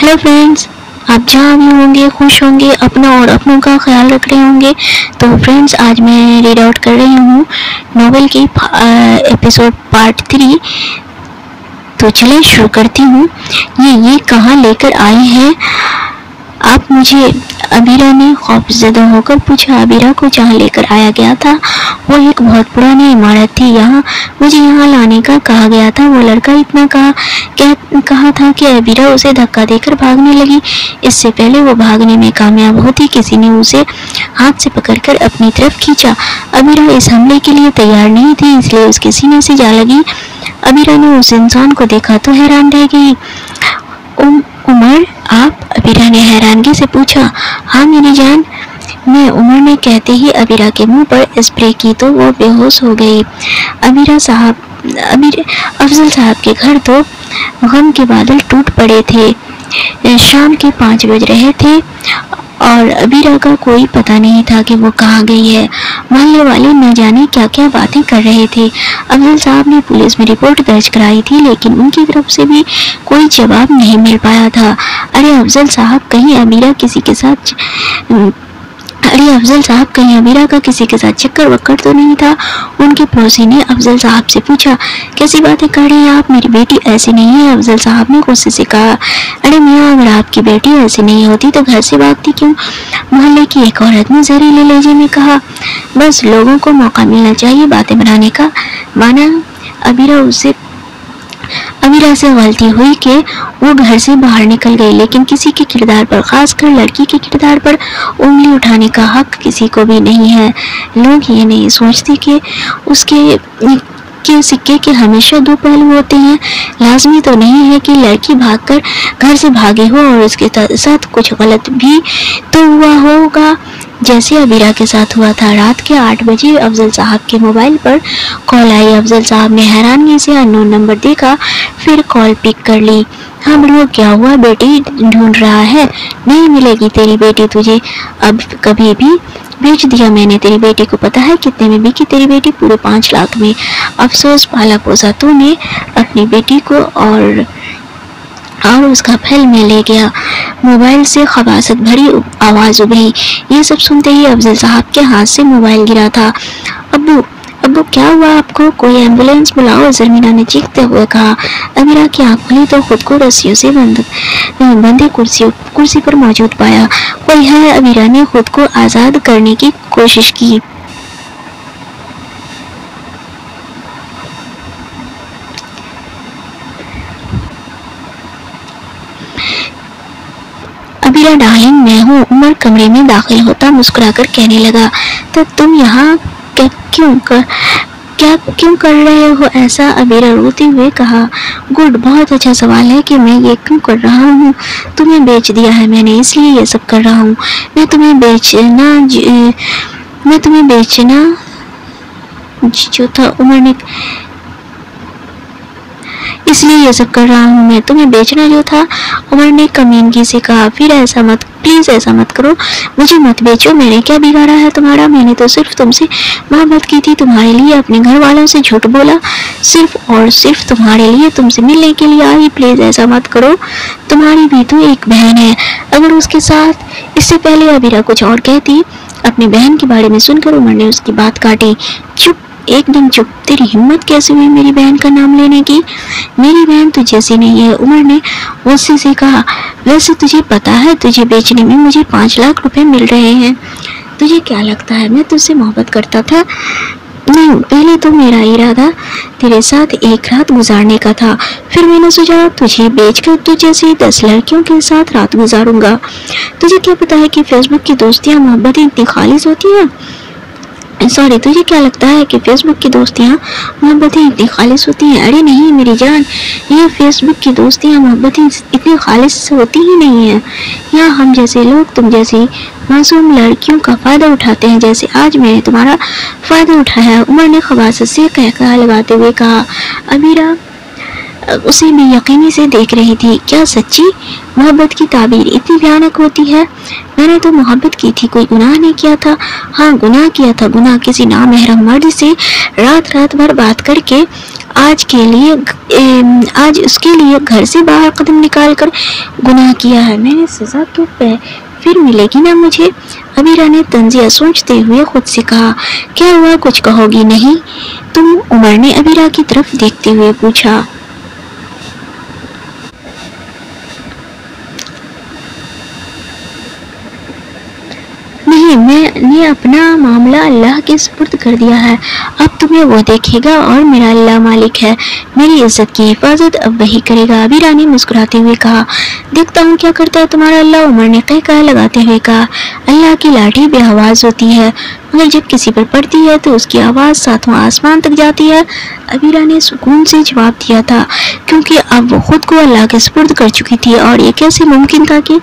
Hello friends, आप जहाँ भी होंगे खुश होंगे, अपना और अपनों का ख्याल रख रहे होंगे। तो फ्रेंड्स, आज मैं रीड आउट कर रही हूँ नॉवेल की एपिसोड पार्ट 3। तो चलिए शुरू करती हूँ। ये कहाँ लेकर आए हैं आप मुझे? अबीरा ने खौफजदा होकर पूछा। अबीरा को जहाँ लेकर आया गया था वो एक बहुत पुरानी इमारत थी। मुझे यहाँ लाने का कहा गया था। वो लड़का इतना कहा था कि अबीरा उसे धक्का देकर भागने लगी। इससे पहले वो भागने में कामयाब होती, किसी ने उसे हाथ से पकड़कर अपनी तरफ खींचा। अबीरा इस हमले के लिए तैयार नहीं थी, इसलिए उसके सीने से जा लगी। अबीरा ने उस इंसान को देखा तो हैरान रह गई। उमर आप? अबीरा ने हैरानगी से पूछा। हाँ मेरी जान, मैं उमर ने कहते ही अबीरा के मुंह पर स्प्रे की तो वो बेहोश हो गई। अफजल साहब के घर तो गम के बादल टूट पड़े थे। शाम के 5 बज रहे थे और अबीरा का कोई पता नहीं था कि वो कहाँ गई है। मोहल्ले वाले न जाने क्या क्या बातें कर रहे थे। अफजल साहब ने पुलिस में रिपोर्ट दर्ज कराई थी, लेकिन उनकी तरफ से भी कोई जवाब नहीं मिल पाया था। अरे अफजल साहब, कहीं अबीरा का किसी के साथ चक्कर वक्कर तो नहीं था? उनके पड़ोसी ने अफजल साहब से पूछा। कैसी बातें कर रही हैं आप? मेरी बेटी ऐसी नहीं है, अफजल साहब ने गुस्से से कहा। अरे मियाँ, अगर आपकी बेटी ऐसी नहीं होती तो घर से भागती क्यों? मोहल्ले की एक औरत ने जहरीले लहजे में कहा। बस लोगों को मौका मिलना चाहिए बातें बनाने का। माना अबीरा से गलती हुई कि वो घर से बाहर निकल गई, लेकिन किसी के किरदार पर, खासकर लड़की के किरदार पर उंगली उठाने का हक किसी को भी नहीं है। लोग ये नहीं सोचते कि सिक्के के हमेशा 2 पहलू होते हैं। लाजमी तो नहीं है कि लड़की भागकर घर से भागी हो और उसके साथ कुछ गलत भी तो हुआ होगा, जैसे अबीरा के साथ हुआ था। रात के 8 बजे अफजल साहब के मोबाइल पर कॉल आई। अफजल साहब ने हैरानगी से अननोन नंबर देखा, फिर कॉल पिक कर ली। हाँ बड़ो, क्या हुआ? बेटी ढूंढ रहा है? नहीं मिलेगी तेरी बेटी तुझे अब कभी भी। बेच दिया मैंने तेरी बेटी को। पता है कितने में बिकी तेरी बेटी? पूरे 5 लाख में। अफसोस, पाला पोसा तूने अपनी बेटी को और उसका फैल में ले गया। मोबाइल से खबासत भरी आवाज उभरी। ये सब सुनते ही अफजल साहब के हाथ से मोबाइल गिरा था। अब्बू क्या हुआ आपको? कोई एम्बुलेंस बुलाओ, जरमीना ने चीखते हुए कहा। अबीरा की आंख खुली तो खुद को रस्सियों से बंधे कुर्सी पर मौजूद पाया। कोई है? अबीरा ने खुद को आजाद करने की कोशिश की। अबीरा डार्लिंग, मैं हूँ। उमर कमरे में दाखिल होता मुस्कुराकर कहने लगा। तो तुम यहाँ क्यों कर रहे हो ऐसा? अबीरा रोते हुए कहा। गुड, बहुत अच्छा सवाल है कि मैं ये क्यों कर रहा हूँ। तुम्हें बेच दिया है मैंने, इसलिए ये सब कर रहा हूँ। मैं तुम्हें बेचना जो था उमर ने, इसलिए ये सब कर रहा हूँ। मैं तुम्हें बेचना जो था, उमर ने कमीनगी से कहा। फिर प्लीज ऐसा मत करो, मुझे मत बेचो। मैंने क्या बिगाड़ा है तुम्हारा? मैंने तो सिर्फ तुमसे मोहब्बत की थी, तुम्हारे लिए अपने घर वालों से झूठ बोला, सिर्फ और सिर्फ तुम्हारे लिए, तुमसे मिलने के लिए आई। प्लीज ऐसा मत करो, तुम्हारी भी तो एक बहन है। अगर उसके साथ इससे पहले अबीरा कुछ और कहती। अपनी बहन के बारे में सुनकर उमर ने उसकी बात काटी। चुप, एकदम चुप। तेरी हिम्मत कैसे हुई मेरी बहन का नाम लेने की? मेरी बहन तो जैसी नहीं है, उमर ने गुस्से से कहा। वैसे तुझे पता है, तुझे बेचने में मुझे 5 लाख रुपए मिल रहे हैं। तुझे क्या लगता है मैं तुझसे मोहब्बत करता था? नहीं, पहले तो मेरा इरादा तेरे साथ एक रात गुजारने का था। फिर मैंने सोचा तुझे बेचकर तू जैसी 10 लड़कियों के साथ रात गुजारूंगा। तुझे क्या पता है कि फेसबुक की दोस्तियां मोहब्बतें इतनी खालिस होती हैं? तुझे क्या लगता है कि फेसबुक की दोस्तियां मोहब्बतें इतनी खालिस होती हैं? अरे नहीं मेरी जान, ये फेसबुक की दोस्तियां मोहब्बतें इतनी खालिस होती ही नहीं है। यहाँ हम जैसे लोग तुम जैसी मासूम लड़कियों का फायदा उठाते हैं, जैसे आज मैंने तुम्हारा फायदा उठाया। उमर ने खबासत से कहका लगाते हुए कहा। अबीरा उसे बेयकीनी से देख रही थी। क्या सच्ची मोहब्बत की ताबीर इतनी भयानक होती है? मैंने तो मोहब्बत की थी, कोई गुनाह नहीं किया था। हाँ गुनाह किया था, गुनाह किसी नामहरम मर्द से रात भर बात करके آج اس کے لیے گھر سے باہر قدم نکال کر گناہ کیا ہے، میں نے سزا تو پھر ملے گی نا مجھے؟ عبیرہ نے طنزیہ سوچتے ہوئے خود سے کہا۔ کیا ہوا، کچھ کہو گی نہیں تم؟ عمر نے عبیرہ کی طرف دیکھتے ہوئے پوچھا۔ نہیں، میں نے اپنا معاملہ اللہ کے سپرد کر دیا ہے، اب تمہیں وہ دیکھے گا اور میرا اللہ مالک ہے، میری عزت کی حفاظت اب وہی کرے گا۔ عبیرہ نے مسکراتے ہوئے کہا۔ دیکھتا ہوں کیا کرتا ہے تمہارا اللہ، عمر نے قہقہہ لگاتے ہوئے کہا۔ اللہ کی لاٹھی بے آواز ہوتی ہے، مگر جب کسی پر پڑتی ہے تو اس کی آواز ساتواں آسمان تک جاتی ہے۔ عبیرہ نے سکون سے جواب دیا تھا، کیونکہ اب وہ خود کو اللہ کے سپرد کر چکی تھی، اور یہ کیسے ممکن تھا کہ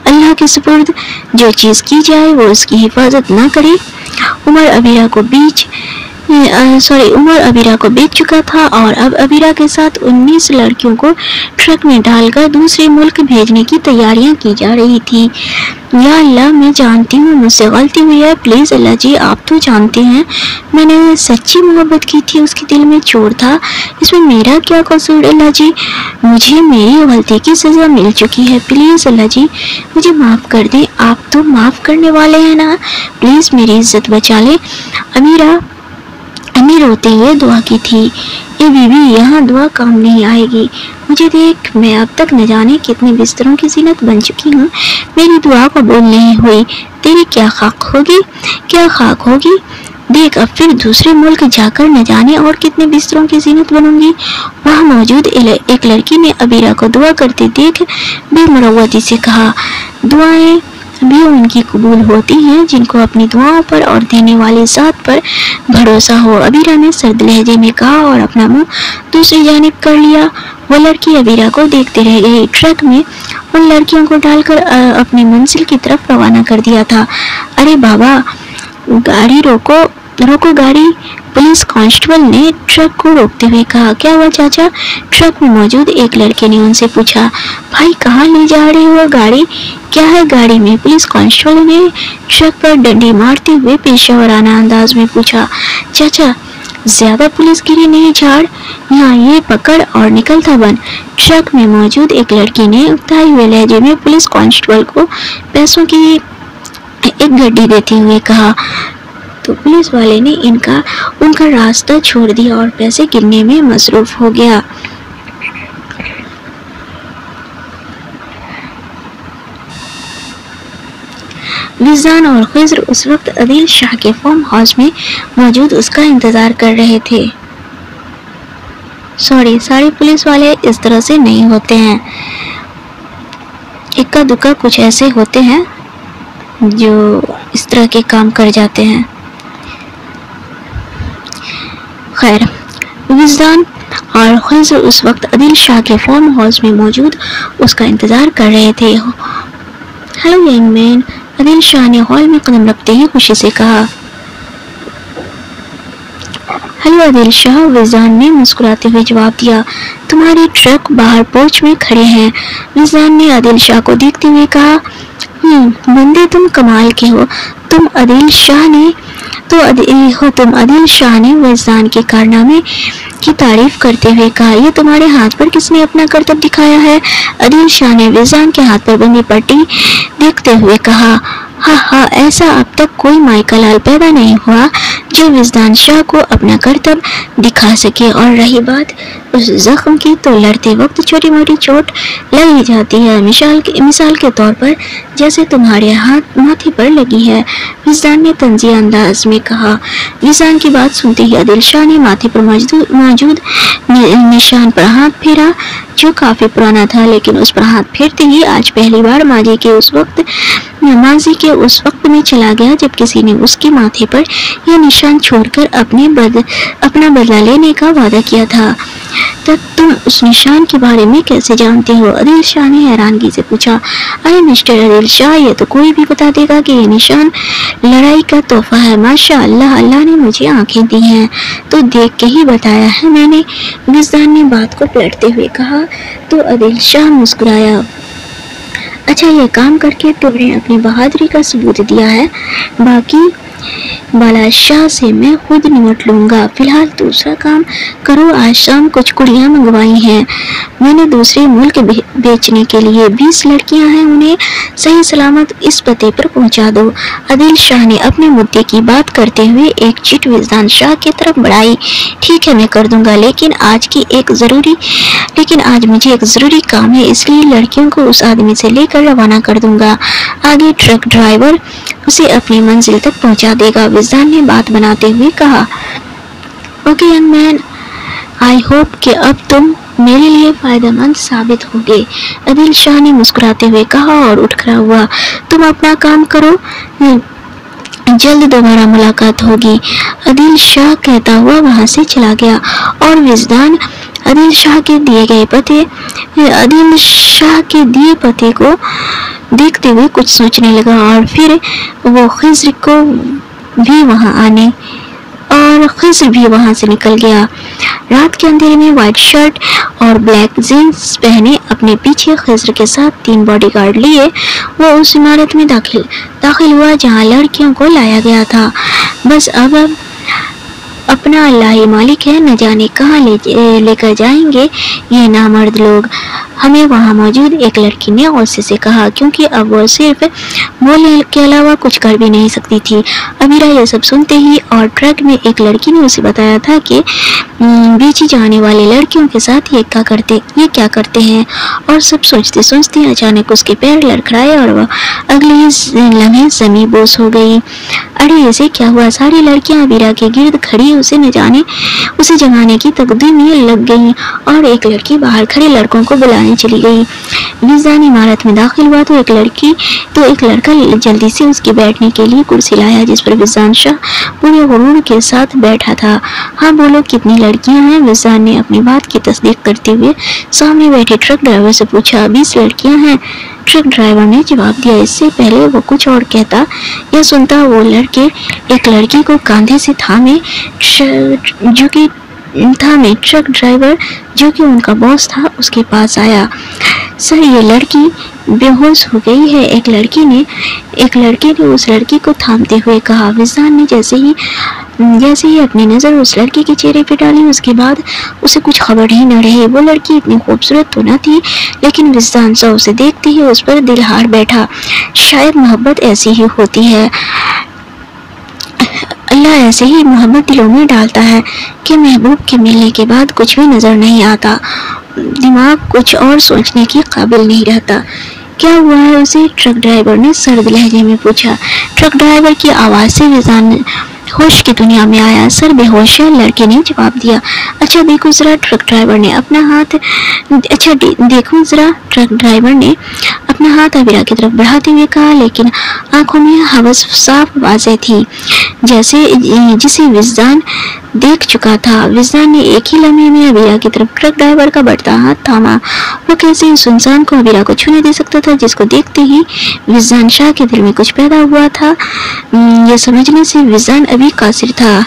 اللہ کے سپرد جو چیز کی جائے وہ اس کی حفاظت نہ کرے۔ عمر عبیرہ کو بیچ چکا تھا، اور اب عبیرہ کے ساتھ 19 لڑکیوں کو ٹرک میں ڈال کر دوسرے ملک بھیجنے کی تیاریاں کی جا رہی تھی۔ یا اللہ، میں جانتی ہوں مجھ سے غلطی ہوئی ہے، پلیز اللہ جی، آپ تو جانتے ہیں میں نے سچی محبت کی تھی، اس کے دل میں چور تھا، اس میں میرا کیا قصور؟ اللہ جی، مجھے میری غلطی کی سزا مل چکی ہے، پلیز اللہ جی مجھے معاف کر دیں، آپ تو معاف کرنے والے ہیں نا، پلیز میری عزت بچا لیں۔ امی روتے ہوئے دعا کی تھی۔ اے بی بی، یہاں دعا کام نہیں آئے گی، مجھے دیکھ، میں اب تک نہ جانے کتنے بستروں کی زینت بن چکی ہوں، میری دعا قبول نہیں ہوئی، تیری کیا خاک ہوگی؟ دیکھ، اب پھر دوسرے ملک جا کر نہ جانے اور کتنے بستروں کی زینت بنوں گی۔ وہاں موجود ایک لڑکی نے عبیرہ کو دعا کرتے دیکھ بے مروتی سے کہا، دعائیں بھی ان کی قبول ہوتی ہیں جن کو اپنی دعاؤں پر اور دینے والی ذات پر بھروسہ ہو۔ عبیرہ نے سرد لہجے میں کہا اور اپنا منہ دوسری جانب کر لیا۔ وہ لڑکی عبیرہ کو دیکھتے رہ گئی۔ ٹرک میں ان لڑکیوں کو ڈال کر اپنی منزل کی طرف روانہ کر دیا تھا۔ ارے بابا، گاڑی روکو گاڑی، پولیس کانسٹیبل نے ٹرک کو روکتے ہوئے کہا۔ کیا ہوا چاچا؟ ٹرک میں موجود ایک لڑکے نے ان سے پوچھا۔ بھائی، کہاں لے جا رہے ہو گاڑی؟ کیا ہے گاڑی میں؟ پولیس کانسٹیبل نے ٹرک پر ڈنڈی مارتے ہوئے پیشہ ورانہ انداز میں پوچھا۔ چاچا، زیادہ پولیس گیری نہیں جھاڑ، یہاں یہ پکڑ اور نکلتا بن۔ ٹرک میں موجود ایک لڑکی نے اکتائے ہوئے لہجے میں پولیس کانسٹیبل کو پیسوں کی ایک گڈی دیتے ہوئے کہا، تو پولیس والے نے ان کا راستہ چھوڑ دیا اور پیسے گننے میں مصروف ہو گیا۔ وجدان اور خضر اس وقت عدیل شاہ کے فارم ہاؤس میں موجود اس کا انتظار کر رہے تھے۔ سارے پولیس والے اس طرح سے نہیں ہوتے ہیں، اکا دکا کچھ ایسے ہوتے ہیں جو اس طرح کے کام کر جاتے ہیں۔ خیر، وجدان اور خضر اس وقت عدیل شاہ کے فارم ہاؤس میں موجود اس کا انتظار کر رہے تھے۔ ہیلو ینگ مین، عدیل شاہ نے ہال میں قدم رکھتے ہی خوشی سے کہا۔ ہیلو عدیل شاہ، وجدان نے مسکراتے ہوئے جواب دیا۔ تمہاری ٹرک باہر پورچ میں کھڑے ہیں، وجدان نے عدیل شاہ کو دیکھتے ہوئے کہا۔ بندے تم کمال کے ہو، تم عدیل شاہ نے وجدان کے کارنامے کی تعریف کرتے ہوئے کہا۔ یہ تمہارے ہاتھ پر کس نے اپنا کرتب دکھایا ہے؟ عدیل شاہ نے وجدان کے ہاتھ پر بندی پٹی دیکھتے ہوئے کہا۔ ہاں، ایسا اب تک کوئی مائیکا لال پیدا نہیں ہوا جو وجدان شاہ کو اپنا کرتب دکھا سکے، اور رہی بات اس زخم کی تو لڑتے وقت چھوٹی موٹی چوٹ لگ ہی جاتی ہے، مثال کے طور پر جیسے تمہارے ہاتھ ماتھے پر لگی ہے، وجدان نے طنزیہ انداز میں کہا۔ وجدان کی بات سنتے ہی عدیل شاہ نے ماتھے پر موجود نشان پر ہاتھ پھیرا جو کافی پرانا تھا، لیکن اس پر ہاتھ پھیرتے ہی آج پہلی بار ماضی کے اس وقت میں چلا گیا جب کسی نے اس کے ماتھے پر یہ نشان چھوڑ کر اپنا بدلہ لینے کا وعدہ کیا تھا۔ تم اس نشان کے بارے میں کیسے جانتے ہو؟ عدیل شاہ نے حیرانگی سے پوچھا۔ ارے مسٹر عدیل شاہ، یہ تو کوئی بھی بتا دے گا کہ یہ نشان لڑائی کا تحفہ ہے۔ ماشاء اللہ، اللہ نے مجھے آنکھیں دی ہیں تو دیکھ کے ہی بتایا ہے میں نے، وجدان نے بات کو پلٹتے ہوئے کہا۔ تو عدیل شاہ مسکرایا۔ اچھا، یہ کام کر کے تم نے اپنی بہادری کا ثبوت دیا ہے، باقی बादशाह से मैं खुद निपट लूंगा। फिलहाल दूसरा काम करो। आज शाम कुछ कुड़ियाँ मंगवाई हैं मैंने दूसरे मुल्क बेचने के लिए। 20 लड़कियां हैं, उन्हें सही सलामत इस पते पर पहुंचा दो। आदिल शाह ने अपने मुद्दे की बात करते हुए एक चिट विजदान शाह की तरफ बढ़ाई। ठीक है, मैं कर दूंगा, लेकिन आज मुझे एक जरूरी काम है, इसलिए लड़कियों को उस आदमी से लेकर रवाना कर दूंगा। आगे ट्रक ड्राइवर उसे अपनी मंजिल तक पहुंचा देगा। विजदान ने बात बनाते हुए कहा, okay young man, I hope कि अब तुम मेरे लिए फायदेमंद साबित होगे। आदिल शाह ने मुस्कुराते हुए कहा और उठ खड़ा हुआ। तुम अपना काम करो, जल्द दोबारा मुलाकात होगी। आदिल शाह कहता हुआ वहां से चला गया और विजदान आदिल शाह के दिए पते को देखते हुए कुछ सोचने लगा और फिर वो खिज्र भी वहां से निकल गया। रात के अंधेरे में व्हाइट शर्ट और ब्लैक जीन्स पहने अपने पीछे खिज्र के साथ 3 बॉडीगार्ड लिए वो उस इमारत में दाखिल हुआ जहां लड़कियों को लाया गया था। बस अब अपना अल्लाह ही मालिक है, न जाने कहाँ लेकर जाएंगे ये नामर्द लोग हमें। वहाँ मौजूद एक लड़की ने गुस्से से कहा, क्योंकि अब वो सिर्फ बोलने के अलावा कुछ कर भी नहीं सकती थी। अमीरा ये सब सुनते ही और ट्रक में एक लड़की ने उसे बताया था कि बेची जाने वाली लड़कियों के साथ ये क्या करते हैं। और सब सोचते सोचते अचानक उसके पैर लड़खड़ाए और वह अगले ही लम्हे ज़मीं बोस हो गई। अरे ऐसे क्या हुआ? सारी लड़कियां अमीरा के गिर्द खड़ी उसे जगाने की तकदीर में लग गईं और एक लड़की बाहर खड़े लड़कों को बुलाने चली गई। विजदान इमारत में दाखिल हुआ तो एक लड़का जल्दी से उसके बैठने के लिए कुर्सी लाया, जिस पर विजदान शाह पूरे गुरूर के साथ बैठा था। हाँ बोलो, कितनी लड़कियां हैं? विजदान ने अपनी बात की तस्दीक करते हुए सामने बैठे ट्रक ड्राइवर से पूछा। 20 लड़कियां हैं, ट्रक ड्राइवर ने जवाब दिया। इससे पहले वो कुछ और कहता या सुनता, वो लड़के एक लड़की को कंधे से थामे ट्रक ड्राइवर जो कि उनका बॉस था उसके पास आया। सर, ये लड़की बेहोश हो गई है, एक लड़के ने उस लड़की को थामते हुए कहा। विजदान ने जैसे ही अपनी नजर उस लड़की के चेहरे पे डाली, उसके बाद उसे कुछ खबर ही न रही। वो लड़की इतनी खूबसूरत तो न थी, लेकिन विजदान सा उसे देखते ही उस पर दिल हार बैठा। शायद मोहब्बत ऐसी ही होती है, अल्लाह ऐसे ही मोहब्बत दिलों में डालता है कि महबूब के मिलने के बाद कुछ भी नजर नहीं आता, दिमाग कुछ और सोचने की काबिल नहीं रहता। क्या हुआ है उसे? ट्रक ड्राइवर ने सर्द लहजे में पूछा। ट्रक ड्राइवर की आवाज से विजदान होश की दुनिया में आया। सर बेहोश है, लड़के ने जवाब दिया। अच्छा देखो जरा, ट्रक ड्राइवर ने अपना हाथ अबीरा की तरफ बढ़ाते हुए कहा, लेकिन आंखों में हवस साफ वाज़ेह थी, जिसे विजदान देख चुका था। विजदान ने एक ही लम्हे में अबीरा की तरफ ट्रक ड्राइवर का बढ़ता हाथ थामा। वो कैसे इस इंसान को अबीरा को छूने दे सकता था, जिसको देखते ही विजदान शाह के दिल में कुछ पैदा हुआ था। यह समझने से विजदान अभी कासिर था।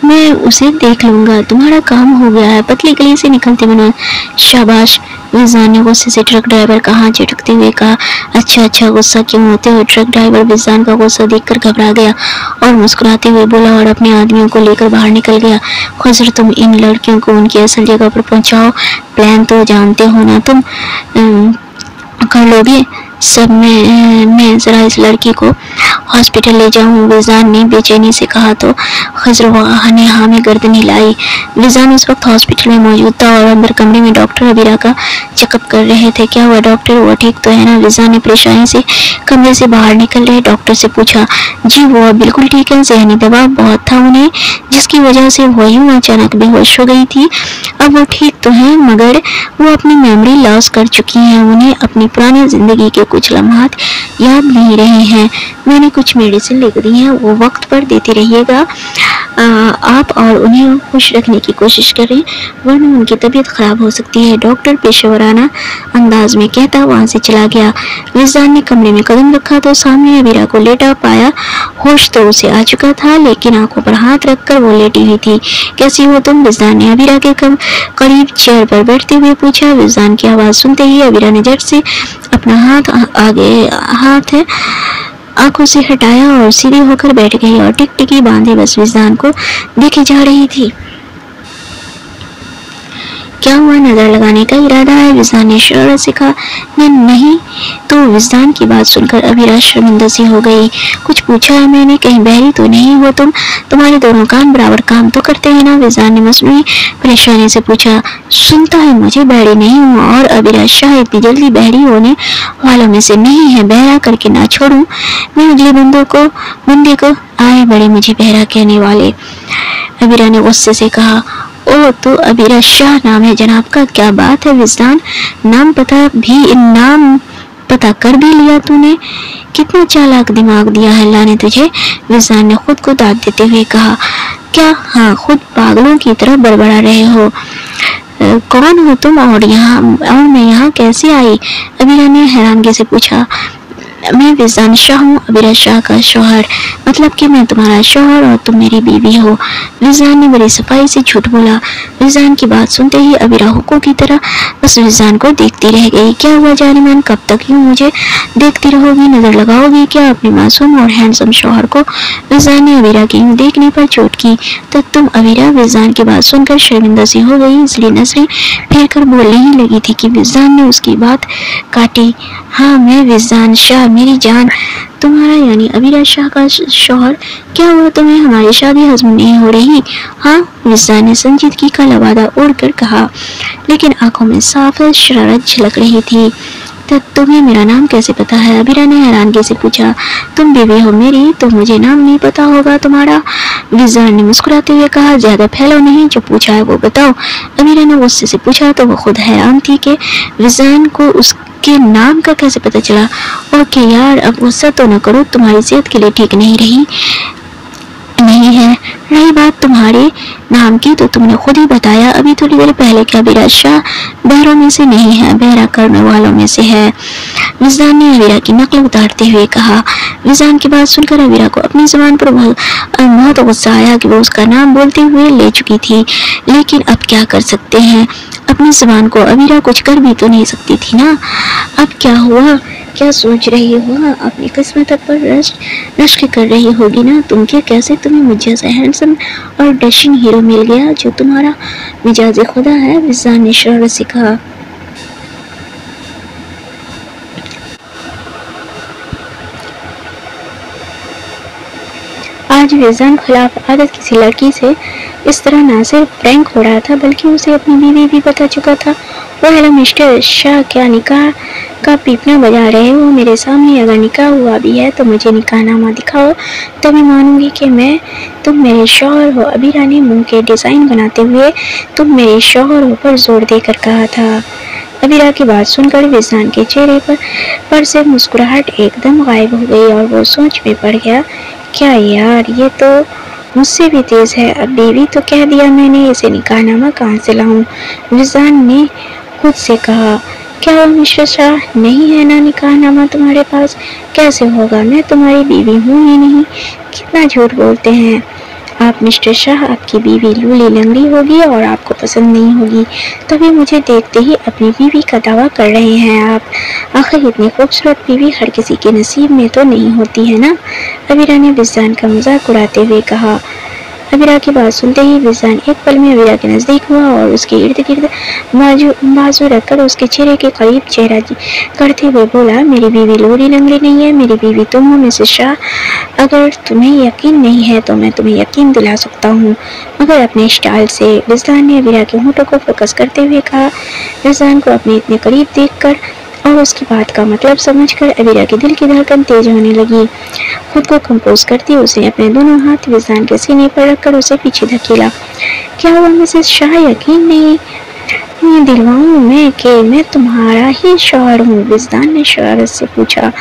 मैं उसे देख लूंगा, तुम्हारा काम हो गया है। पतली गली से निकलते बना शाबाश, विजदान ने गुस्से से ट्रक ड्राइवर का हाथ झटकते हुए कहा। अच्छा, गुस्सा क्यों होते हो? ट्रक ड्राइवर विजदान का गुस्सा देखकर घबरा गया और मुस्कुराते हुए बोला और अपने आदमियों को लेकर बाहर निकल गया। खुजर, तुम इन लड़कियों को उनकी असल जगह पर पहुंचाओ। प्लान तो जानते हो ना, तुम कर लोगे सब। मैं जरा इस लड़की को हॉस्पिटल ले जाऊं, विजदान ने बेचैनी से कहा तो खजर ने हाँ में गर्दन हिलाई। विजदान उस वक्त हॉस्पिटल में मौजूद था और अंदर कमरे में डॉक्टर अबीरा का चेकअप कर रहे थे। क्या हुआ डॉक्टर, वो ठीक तो है ना? विजदान ने परेशानी से कमरे से बाहर निकल रहे डॉक्टर से पूछा। जी वो बिल्कुल ठीक है, जहनी दबाव बहुत था उन्हें, जिसकी वजह से वो यूं अचानक बेहोश हो गई थी। अब वो ठीक तो है, मगर वो अपनी मेमोरी लॉस कर चुकी हैं। उन्हें अपनी पुरानी जिंदगी के कुछ लम्हात याद नहीं रहे हैं। मैंने कुछ मेडिसिन लिख दी हैं, वो वक्त पर देते रहिएगा। आप और उन्हें खुश रखने की कोशिश करें, वरना उनकी तबीयत खराब हो सकती है, डॉक्टर पेशेवराना अंदाज में कहता वहां से चला गया। विज़ान ने कमरे में कदम रखा तो सामने अबीरा को लेटा पाया। होश तो उसे आ चुका था, लेकिन आंखों पर हाथ रखकर वो लेटी हुई थी। कैसी हो तुम? विज़ान ने अबीरा के करीब चेयर पर बैठते हुए पूछा। विज़ान की आवाज सुनते ही अबीरा ने झट से अपना हाथ आंखों से हटाया और सीधी होकर बैठ गई और टिकटिकी बांधे बस विज़ान को देखे जा रही थी। क्या हुआ? नजर लगाने का इरादा है? विज़ान ने शरारत से कहा। नहीं। तो विज़ान की बात सुनकर अबीरा शर्मिंदा सी हो गई। कुछ पूछा है मैंने? कहीं बहरी तो नहीं हो तुम? तुम्हारे दोनों कान बराबर काम तो करते हैं ना? विज़ान ने मसनूई परेशानी से पूछा। सुनता है मुझे बहरी नहीं हूँ, और अबीरा शाह इतनी जल्दी बहरी होने वालों में से नहीं है। बहरा करके ना छोड़ूं मैं अगले बंदे को आए बड़े मुझे बहरा कहने वाले। अबीरा ने गुस्से से कहा। ओ तो अबीरा शाह नाम है जनाब का? क्या बात है विज़ान, नाम पता कर भी लिया तूने? कितना चालाक दिमाग दिया है अल्लाह ने तुझे। विज़ान ने खुद को दाद देते हुए कहा। क्या? हाँ, खुद पागलों की तरह बड़बड़ा रहे हो। कौन हो तुम और मैं यहाँ कैसे आई? अबीरा ने हैरानगी से पूछा। मैं विज़ान शाह हूँ, अबीरा शाह का शौहर। मतलब कि मैं तुम्हारा शौहर और तुम मेरी बीवी हो। विज़ान ने बड़ी सफाई से झूठ बोला। विज़ान की बात सुनते ही अबीरा हुक्कों की तरह बस विज़ान को देखती रह गई। क्या हुआ जानेमन, कब तक यूं मुझे देखती रहोगी? नजर लगाओगी क्या अपने मासूम और हैंडसम शौहर को? विज़ान ने अबीरा के यूं देखने पर चोट की। तब तुम अबीरा? विज़ान की बात सुनकर शर्मिंदा सी हो गई, इसलिए नजरें फेर कर बोलने ही लगी थी कि विज़ान ने उसकी बात काटी। हाँ, मैं विज़ान शाह, मेरी जान। तुम्हारा यानी अबीरा शाह का शौहर? क्या हुआ तुम्हें? हमारी शादी हजम नहीं हो रही? हाँ, विज़ान ने संजीदगी का लवादा ओढ़कर कहा, लेकिन आंखों में साफ शरारत झलक रही थी। तब तुम्हें मेरा नाम कैसे पता है? अबीरा ने हैरानगी से पूछा। तुम बीवी हो मेरी, तो मुझे नाम नहीं पता होगा तुम्हारा? विज़ान ने मुस्कुराते हुए कहा। ज्यादा फैलो नहीं, जो पूछा है वो बताओ। अबीरा ने गुस्से से पूछा तो वो खुद हैरान थी कि विज़ान को उसके नाम का कैसे पता चला। ओके यार, अब गुस्सा तो न करो, तुम्हारी सेहत के लिए ठीक नहीं है। रही बात तुम्हारे नाम की, तो तुमने खुद ही बताया अभी थोड़ी देर पहले कि अबीरा शाह बहरों में से नहीं है, बहरा करने वालों में से है। विज़ान ने अबीरा की नकल उतारते हुए कहा। विज़ान की बात सुनकर अबीरा को अपनी जुबान पर बहुत गुस्सा आया कि वो उसका नाम बोलते हुए ले चुकी थी, लेकिन अब क्या कर सकते हैं, अपनी जुबान को अबीरा कुछ कर भी तो नहीं सकती थी ना। अब क्या हुआ? क्या सोच रही हो? अपनी किस्मत पर रश्क कर रही होगी ना तुम के? कैसे तुम्हें मुझ जैसा हैंडसम और डैशिंग हीरो मिल गया जो तुम्हारा मिजाज खुदा है? विज़ान ने शरारत से कहा। आज विज़ान खिलाफ आदत किसी लड़की से इस तरह न सिर्फ प्रैंक हो रहा था, बल्कि उसे अपनी बीवी भी बता चुका था। वो हेलो मिस्टर शाह, क्या निकाह का पीपना बजा रहे हो मेरे सामने? अगर निकाह हुआ भी है तो मुझे निकाहनामा दिखाओ, तभी मानूंगी कि तुम मेरे शौहर हो। अबीरा ने मुंह के डिजाइन बनाते हुए तुम मेरे शौहर हो पर जोर देकर कहा था। अबीरा की बात सुनकर विज़ान के चेहरे पर से मुस्कुराहट एकदम गायब हो गई और वो सोच में पड़ गया। क्या यार, ये तो मुझसे भी तेज है। अब बीवी तो कह दिया मैंने, इसे निकाहनामा कहाँ से लाऊं? विज़ान ने खुद से कहा। क्या वो मिस्टर शाह, नहीं है ना निकाहनामा तुम्हारे पास? कैसे होगा, मैं तुम्हारी बीवी हूँ ही नहीं। कितना झूठ बोलते हैं आप मिस्टर शाह। आपकी बीवी लूली लंगड़ी होगी और आपको पसंद नहीं होगी, तभी मुझे देखते ही अपनी बीवी का दावा कर रहे हैं आप। आखिर इतनी खूबसूरत बीवी हर किसी के नसीब में तो नहीं होती है ना? अबीरा ने विज़ान का मजाक उड़ाते हुए कहा। अबीरा की बात सुनते ही विज़ान एक पल में अबीरा के नजदीक हुआ और उसके इर्द गिर्द बाजू रखकर उसके चेहरे के करीब चेहरा करते हुए बोला। मेरी बीवी लूली लंगड़ी नहीं है, मेरी बीवी तुम हो मिसेस शाह। अगर तुम्हें यकीन नहीं है तो मैं तुम्हें यकीन दिला सकता हूँ, मगर अपने स्टाइल से। विज़ान ने अबीरा के होंठों को फोकस करते हुए कहा। विज़ान को अपने इतने करीब देखकर और उसकी बात का मतलब समझकर अबीरा के दिल की धड़कन तेज होने लगी। खुद को कंपोज करती उसने अपने दोनों हाथ विज़ान के सीने पर रखकर उसे पीछे धकेला। क्या हुआ मिसेस शाह, यकीन नहीं दिलवाऊं मैं कि मैं तुम्हारा ही शौहर हूँ? विज़ान ने शरारत से पूछा।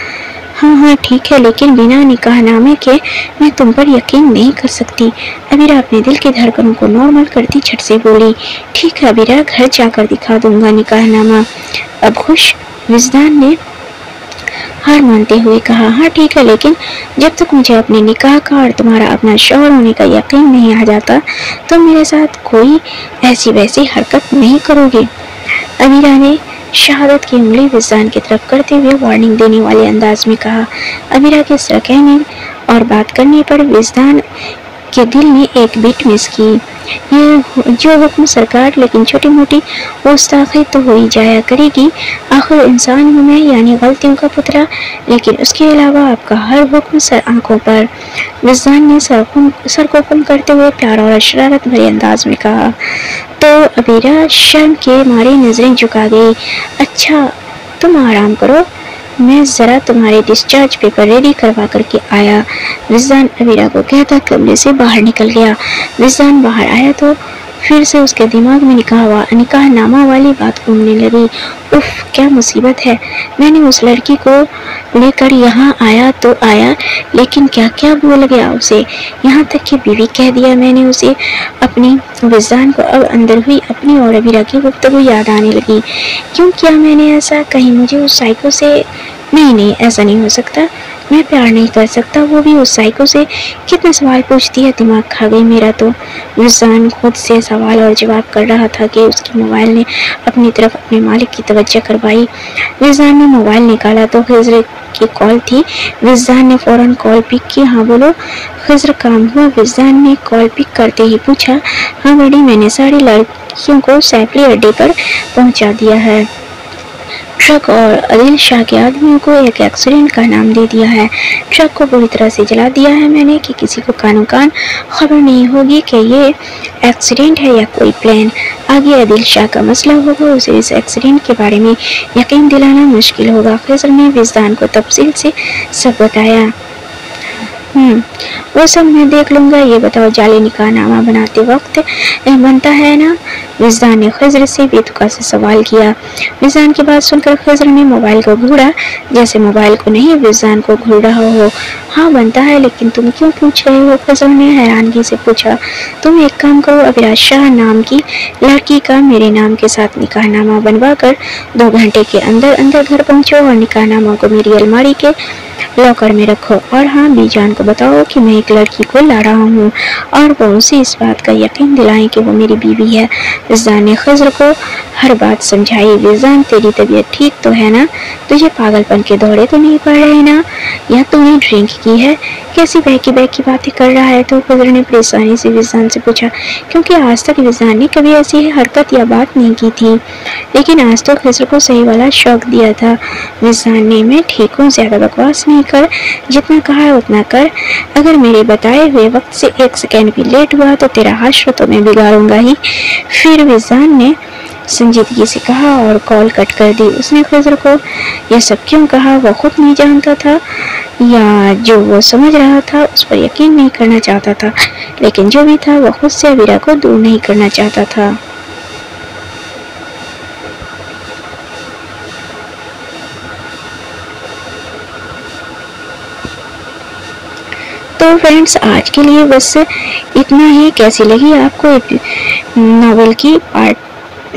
हाँ ठीक है, लेकिन बिना निकाह नामे के मैं तुम पर यकीन नहीं कर सकती। अबीरा अपने दिल की धड़कनों को नॉर्मल करती झट से बोली, ठीक है अबीरा, घर जाकर दिखा दूंगा निकाहनामा। अब खुश विजदान ने हार मानते हुए कहा, हाँ ठीक है, लेकिन जब तक मुझे अपने निकाह का और तुम्हारा अपना शौहर होने का यकीन नहीं आ जाता तो मेरे साथ कोई ऐसी वैसी हरकत नहीं करोगे। अबीरा ने शहादत की उंगली विजदान की तरफ करते हुए वार्निंग देने वाले अंदाज में कहा। अबीरा के इस तरह कहने और बात करने पर विजदान के दिल ने एक बीट मिस की। ये जो हुक्म सरकार, लेकिन छोटी मोटी गुस्ताखी तो हो ही जाया करेगी, आखिर इंसान हूँ मैं, यानी गलतियों का पुतला, लेकिन उसके अलावा आपका हर हुक्म सर आंखों पर। विजदान ने सर को कम करते हुए प्यार और शरारत भरे अंदाज में कहा। तो अबीरा शर्म के मारे नजरें झुका गई। अच्छा तुम आराम करो, मैं जरा तुम्हारे डिस्चार्ज पेपर रेडी करवा करके आया। विजदान अबीरा को कहता कमरे से बाहर निकल गया। विजदान बाहर आया तो फिर से उसके दिमाग में निकाहनामा वाली बात घूमने लगी। उफ क्या मुसीबत है, मैंने उस लड़की को लेकर यहाँ आया तो आया, लेकिन क्या क्या बोल गया उसे, यहाँ तक कि बीवी कह दिया मैंने उसे अपनी। विजदान को अब अंदर हुई अपनी और अबीरा की गुफ्तगू याद आने लगी। क्यों किया मैंने ऐसा, कहीं मुझे उस साइको से, नहीं ऐसा नहीं हो सकता, मैं प्यार नहीं कर सकता, वो भी उस साइको से। कितने सवाल पूछती है, दिमाग खा गई मेरा तो। विजदान खुद से सवाल और जवाब कर रहा था कि उसके मोबाइल ने अपनी तरफ अपने मालिक की तवज्जो करवाई। विजदान ने मोबाइल निकाला तो खिज़र की कॉल थी। विजदान ने फौरन कॉल पिक की। हाँ बोलो खिज़र, काम हुआ? विजदान ने कॉल पिक करते ही पूछा। हाँ बड़ी, मैंने सारी लड़कियों को सैफली अड्डे पर पहुंचा दिया है। ट्रक और आदिल शाह के आदमियों को एक एक्सीडेंट का नाम दे दिया है। ट्रक को पूरी तरह से जला दिया है मैंने कि किसी को कानो कान खबर नहीं होगी कि ये एक्सीडेंट है या कोई प्लान। आगे आदिल शाह का मसला होगा, उसे इस एक्सीडेंट के बारे में यकीन दिलाना मुश्किल होगा। खिज़र ने विजदान को तफसील से सब बताया। वो सब मैं देख लूंगा, ये बताओ जाली निकाहनामा बनाते वक्त बनता है ना? विजदान ने खिज़र से बेतुका से सवाल किया। विजदान की बात सुनकर खिज़र ने मोबाइल को घूरा, जैसे मोबाइल को नहीं विजदान को घूर रहा हो। हाँ बनता है, लेकिन तुम क्यों पूछ रहे हो? खिज़र ने हैरानगी से पूछा। तुम एक काम करो, अबीरा शाह नाम की लड़की का मेरे नाम के साथ निकाहनामा बनवा कर 2 घंटे के अंदर अंदर घर पहुँचो और निकाहनामा को मेरी अलमारी के लॉकर में रखो। और हाँ बीजान को बताओ कि मैं एक लड़की को ला रहा हूँ और वो उसे इस बात का यकीन दिलाएं कि वो मेरी बीवी है। विजदान ने खिज़र को हर बात समझाई। विजदान तेरी तबीयत ठीक तो है ना? तुझे पागलपन के दौरे तो नहीं पड़ रहे ना? या तूने ड्रिंक की है? कैसी बहकी बातें कर रहा है? तो खिज़र ने परेशानी से विजदान से पूछा, क्योंकि आज तक विजदान ने कभी ऐसी हरकत या बात नहीं की थी, लेकिन आज तो खिज़र को सही वाला शौक दिया था। विजदान ने, मैं ठीक हूँ, ज्यादा बकवास नहीं कर, जितना कहा है उतना कर। अगर मेरे बताए हुए वक्त से 1 सेकेंड भी लेट हुआ तो तेरा हश्र तो मैं बिगाड़ूंगा ही। फिर विजदान ने संजीदगी से कहा और कॉल कट कर दी। उसने खिज़र को यह सब क्यों कहा वो खुद नहीं जानता था, या जो वो समझ रहा था उस पर यकीन नहीं करना चाहता था, लेकिन जो भी था वो खुद से अबीरा को दूर नहीं करना चाहता था। तो फ्रेंड्स आज के लिए बस इतना ही। कैसी लगी आपको नॉवेल की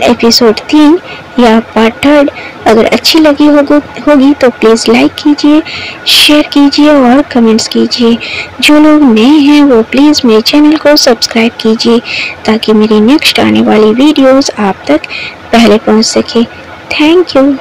एपिसोड 3 या पार्ट 3? अगर अच्छी लगी होगी तो प्लीज़ लाइक कीजिए, शेयर कीजिए और कमेंट्स कीजिए। जो लोग नए हैं वो प्लीज़ मेरे चैनल को सब्सक्राइब कीजिए ताकि मेरी नेक्स्ट आने वाली वीडियोस आप तक पहले पहुंच सके। Thank you.